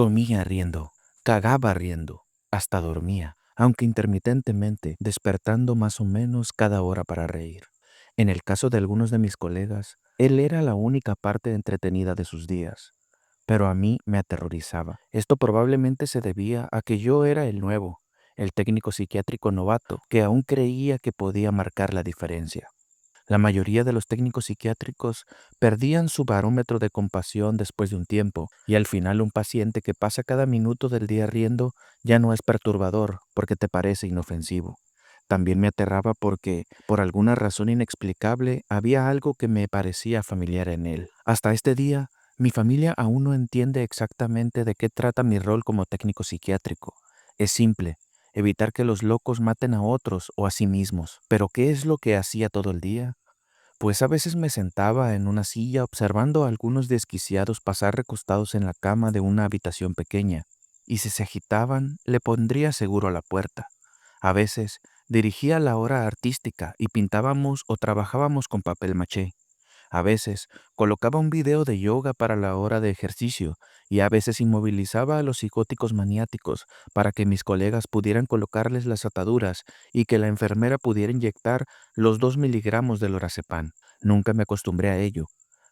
Comía riendo, cagaba riendo, hasta dormía, aunque intermitentemente, despertando más o menos cada hora para reír. En el caso de algunos de mis colegas, él era la única parte entretenida de sus días, pero a mí me aterrorizaba. Esto probablemente se debía a que yo era el nuevo, el técnico psiquiátrico novato, que aún creía que podía marcar la diferencia. La mayoría de los técnicos psiquiátricos perdían su barómetro de compasión después de un tiempo, y al final un paciente que pasa cada minuto del día riendo ya no es perturbador porque te parece inofensivo. También me aterraba porque, por alguna razón inexplicable, había algo que me parecía familiar en él. Hasta este día, mi familia aún no entiende exactamente de qué trata mi rol como técnico psiquiátrico. Es simple: evitar que los locos maten a otros o a sí mismos. ¿Pero qué es lo que hacía todo el día? Pues a veces me sentaba en una silla observando a algunos desquiciados pasar recostados en la cama de una habitación pequeña, y si se agitaban, le pondría seguro a la puerta. A veces dirigía la hora artística y pintábamos o trabajábamos con papel maché. A veces colocaba un video de yoga para la hora de ejercicio, y a veces inmovilizaba a los psicóticos maniáticos para que mis colegas pudieran colocarles las ataduras y que la enfermera pudiera inyectar los 2 miligramos de lorazepam. Nunca me acostumbré a ello,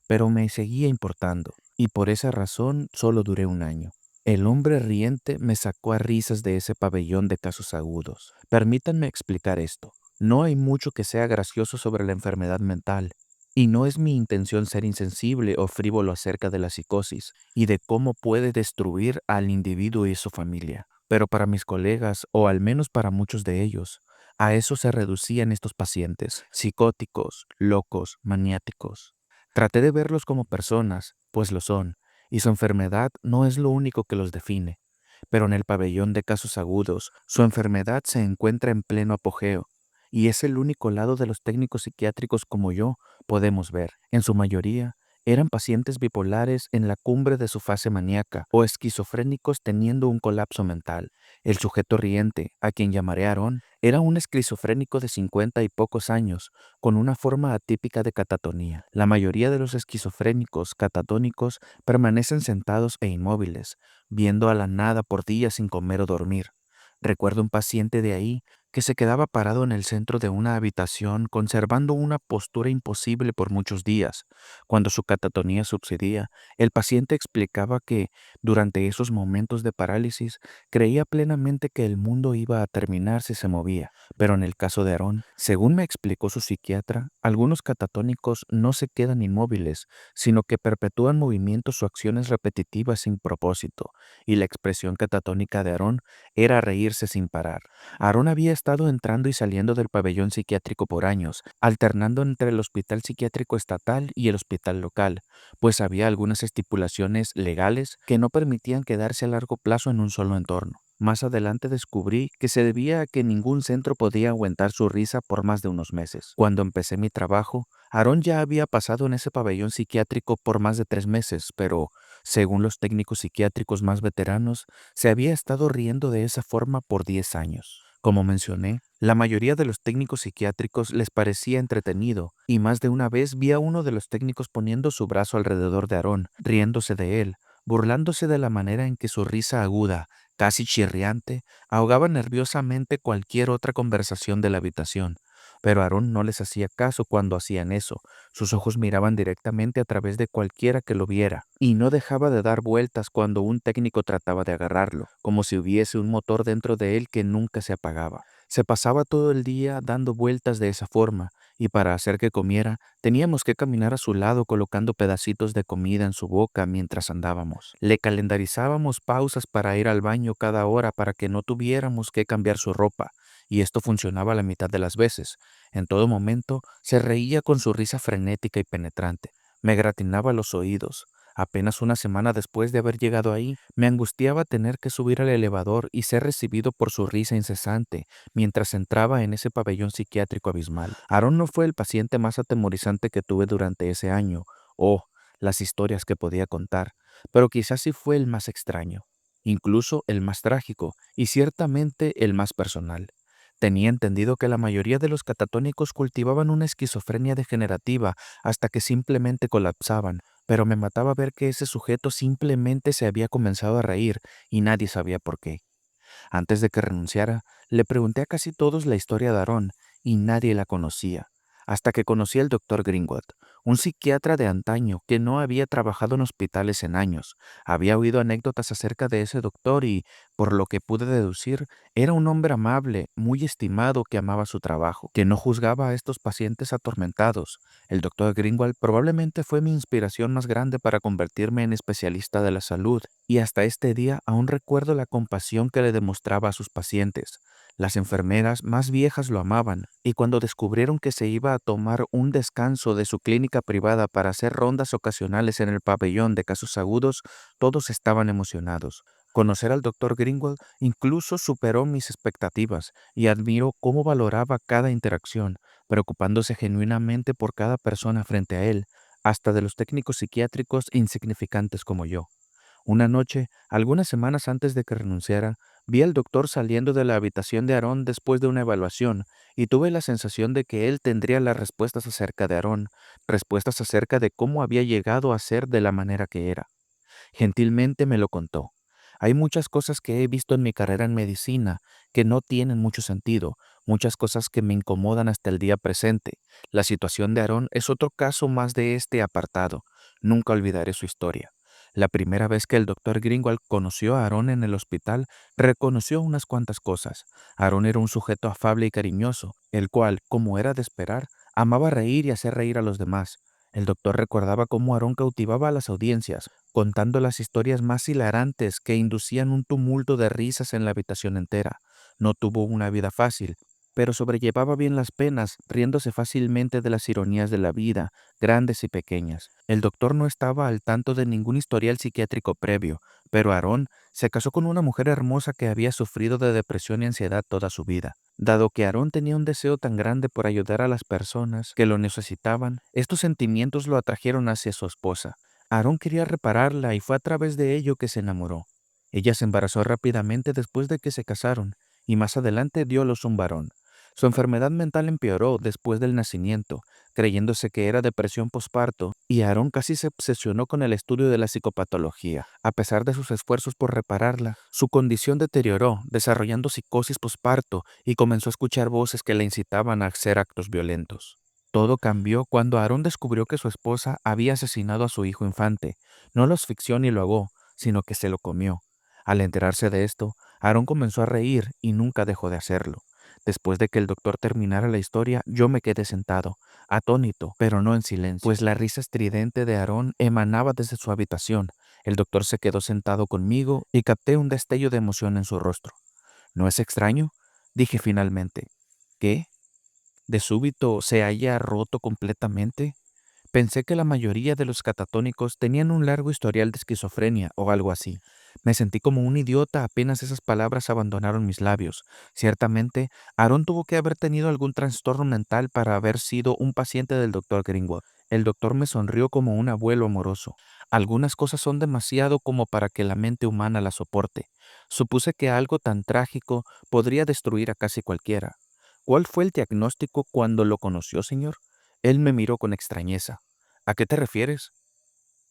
pero me seguía importando, y por esa razón solo duré un año. El hombre riente me sacó a risas de ese pabellón de casos agudos. Permítanme explicar esto. No hay mucho que sea gracioso sobre la enfermedad mental, y no es mi intención ser insensible o frívolo acerca de la psicosis y de cómo puede destruir al individuo y su familia. Pero para mis colegas, o al menos para muchos de ellos, a eso se reducían estos pacientes: psicóticos, locos, maniáticos. Traté de verlos como personas, pues lo son, y su enfermedad no es lo único que los define. Pero en el pabellón de casos agudos, su enfermedad se encuentra en pleno apogeo, y es el único lado de los técnicos psiquiátricos como yo podemos ver. En su mayoría, eran pacientes bipolares en la cumbre de su fase maníaca o esquizofrénicos teniendo un colapso mental. El sujeto riente, a quien llamaré Aarón, era un esquizofrénico de 50 y pocos años, con una forma atípica de catatonía. La mayoría de los esquizofrénicos catatónicos permanecen sentados e inmóviles, viendo a la nada por días sin comer o dormir. Recuerdo un paciente de ahí que se quedaba parado en el centro de una habitación conservando una postura imposible por muchos días. Cuando su catatonía sucedía, el paciente explicaba que, durante esos momentos de parálisis, creía plenamente que el mundo iba a terminar si se movía. Pero en el caso de Aarón, según me explicó su psiquiatra, algunos catatónicos no se quedan inmóviles, sino que perpetúan movimientos o acciones repetitivas sin propósito, y la expresión catatónica de Aarón era reírse sin parar. Aarón había estado entrando y saliendo del pabellón psiquiátrico por años, alternando entre el hospital psiquiátrico estatal y el hospital local, pues había algunas estipulaciones legales que no permitían quedarse a largo plazo en un solo entorno. Más adelante descubrí que se debía a que ningún centro podía aguantar su risa por más de unos meses. Cuando empecé mi trabajo, Aarón ya había pasado en ese pabellón psiquiátrico por más de 3 meses, pero, según los técnicos psiquiátricos más veteranos, se había estado riendo de esa forma por 10 años. Como mencioné, la mayoría de los técnicos psiquiátricos les parecía entretenido, y más de una vez vi a uno de los técnicos poniendo su brazo alrededor de Aarón, riéndose de él, burlándose de la manera en que su risa aguda, casi chirriante, ahogaba nerviosamente cualquier otra conversación de la habitación. Pero Aarón no les hacía caso cuando hacían eso. Sus ojos miraban directamente a través de cualquiera que lo viera, y no dejaba de dar vueltas cuando un técnico trataba de agarrarlo, como si hubiese un motor dentro de él que nunca se apagaba. Se pasaba todo el día dando vueltas de esa forma, y para hacer que comiera, teníamos que caminar a su lado colocando pedacitos de comida en su boca mientras andábamos. Le calendarizábamos pausas para ir al baño cada hora para que no tuviéramos que cambiar su ropa, y esto funcionaba la mitad de las veces. En todo momento se reía con su risa frenética y penetrante. Me gratinaba los oídos. Apenas una semana después de haber llegado ahí, me angustiaba tener que subir al elevador y ser recibido por su risa incesante mientras entraba en ese pabellón psiquiátrico abismal. Aarón no fue el paciente más atemorizante que tuve durante ese año, o las historias que podía contar, pero quizás sí fue el más extraño, incluso el más trágico y ciertamente el más personal. Tenía entendido que la mayoría de los catatónicos cultivaban una esquizofrenia degenerativa hasta que simplemente colapsaban, pero me mataba ver que ese sujeto simplemente se había comenzado a reír y nadie sabía por qué. Antes de que renunciara, le pregunté a casi todos la historia de Aarón y nadie la conocía, hasta que conocí al doctor Greenwald, un psiquiatra de antaño que no había trabajado en hospitales en años. Había oído anécdotas acerca de ese doctor y, por lo que pude deducir, era un hombre amable, muy estimado que amaba su trabajo, que no juzgaba a estos pacientes atormentados. El doctor Greenwald probablemente fue mi inspiración más grande para convertirme en especialista de la salud, y hasta este día aún recuerdo la compasión que le demostraba a sus pacientes. Las enfermeras más viejas lo amaban, y cuando descubrieron que se iba a tomar un descanso de su clínica privada para hacer rondas ocasionales en el pabellón de casos agudos, todos estaban emocionados. Conocer al doctor Greenwald incluso superó mis expectativas y admiro cómo valoraba cada interacción, preocupándose genuinamente por cada persona frente a él, hasta de los técnicos psiquiátricos insignificantes como yo. Una noche, algunas semanas antes de que renunciara, vi al doctor saliendo de la habitación de Aarón después de una evaluación y tuve la sensación de que él tendría las respuestas acerca de Aarón, respuestas acerca de cómo había llegado a ser de la manera que era. Gentilmente me lo contó. Hay muchas cosas que he visto en mi carrera en medicina que no tienen mucho sentido, muchas cosas que me incomodan hasta el día presente. La situación de Aarón es otro caso más de este apartado. Nunca olvidaré su historia. La primera vez que el doctor Greenwald conoció a Aarón en el hospital, reconoció unas cuantas cosas. Aarón era un sujeto afable y cariñoso, el cual, como era de esperar, amaba reír y hacer reír a los demás. El doctor recordaba cómo Aarón cautivaba a las audiencias, contando las historias más hilarantes que inducían un tumulto de risas en la habitación entera. No tuvo una vida fácil, pero sobrellevaba bien las penas, riéndose fácilmente de las ironías de la vida, grandes y pequeñas. El doctor no estaba al tanto de ningún historial psiquiátrico previo, pero Aarón se casó con una mujer hermosa que había sufrido de depresión y ansiedad toda su vida. Dado que Aarón tenía un deseo tan grande por ayudar a las personas que lo necesitaban, estos sentimientos lo atrajeron hacia su esposa. Aarón quería repararla y fue a través de ello que se enamoró. Ella se embarazó rápidamente después de que se casaron y más adelante dio a luz un varón. Su enfermedad mental empeoró después del nacimiento, creyéndose que era depresión posparto, y Aarón casi se obsesionó con el estudio de la psicopatología. A pesar de sus esfuerzos por repararla, su condición deterioró, desarrollando psicosis posparto y comenzó a escuchar voces que le incitaban a hacer actos violentos. Todo cambió cuando Aarón descubrió que su esposa había asesinado a su hijo infante. No lo asfixió ni lo ahogó, sino que se lo comió. Al enterarse de esto, Aarón comenzó a reír y nunca dejó de hacerlo. Después de que el doctor terminara la historia, yo me quedé sentado, atónito, pero no en silencio, pues la risa estridente de Aarón emanaba desde su habitación. El doctor se quedó sentado conmigo y capté un destello de emoción en su rostro. ¿No es extraño?, dije finalmente. ¿Qué? ¿De súbito se haya roto completamente? Pensé que la mayoría de los catatónicos tenían un largo historial de esquizofrenia o algo así. Me sentí como un idiota apenas esas palabras abandonaron mis labios. Ciertamente, Aaron tuvo que haber tenido algún trastorno mental para haber sido un paciente del doctor Greenwood. El doctor me sonrió como un abuelo amoroso. Algunas cosas son demasiado como para que la mente humana las soporte. Supuse que algo tan trágico podría destruir a casi cualquiera. ¿Cuál fue el diagnóstico cuando lo conoció, señor? Él me miró con extrañeza. ¿A qué te refieres?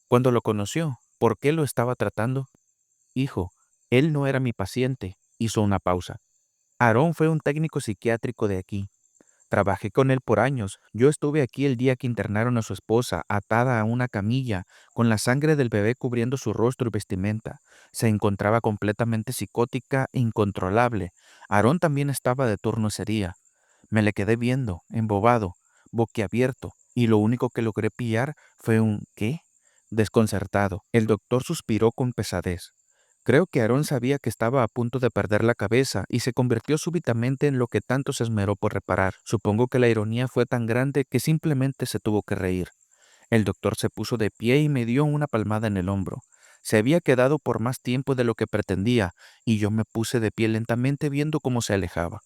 Cuando lo conoció, ¿por qué lo estaba tratando? Hijo, él no era mi paciente. Hizo una pausa. Aarón fue un técnico psiquiátrico de aquí. Trabajé con él por años. Yo estuve aquí el día que internaron a su esposa, atada a una camilla, con la sangre del bebé cubriendo su rostro y vestimenta. Se encontraba completamente psicótica e incontrolable. Aarón también estaba de turno ese día. Me le quedé viendo, embobado, boquiabierto, y lo único que logré pillar fue un ¿qué? Desconcertado. El doctor suspiró con pesadez. Creo que Aarón sabía que estaba a punto de perder la cabeza y se convirtió súbitamente en lo que tanto se esmeró por reparar. Supongo que la ironía fue tan grande que simplemente se tuvo que reír. El doctor se puso de pie y me dio una palmada en el hombro. Se había quedado por más tiempo de lo que pretendía, y yo me puse de pie lentamente viendo cómo se alejaba.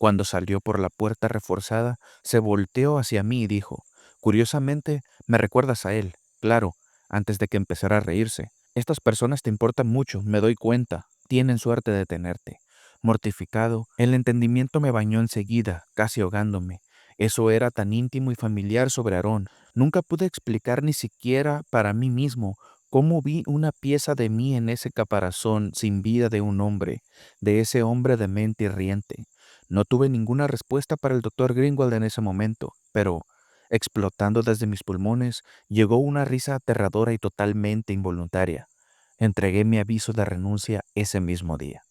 Cuando salió por la puerta reforzada, se volteó hacia mí y dijo, «Curiosamente, me recuerdas a él, claro», antes de que empezara a reírse. «Estas personas te importan mucho, me doy cuenta. Tienen suerte de tenerte». Mortificado, el entendimiento me bañó enseguida, casi ahogándome. Eso era tan íntimo y familiar sobre Aarón. Nunca pude explicar ni siquiera para mí mismo cómo vi una pieza de mí en ese caparazón sin vida de un hombre, de ese hombre de mente y riente. No tuve ninguna respuesta para el doctor Greenwald en ese momento, pero, explotando desde mis pulmones, llegó una risa aterradora y totalmente involuntaria. Entregué mi aviso de renuncia ese mismo día.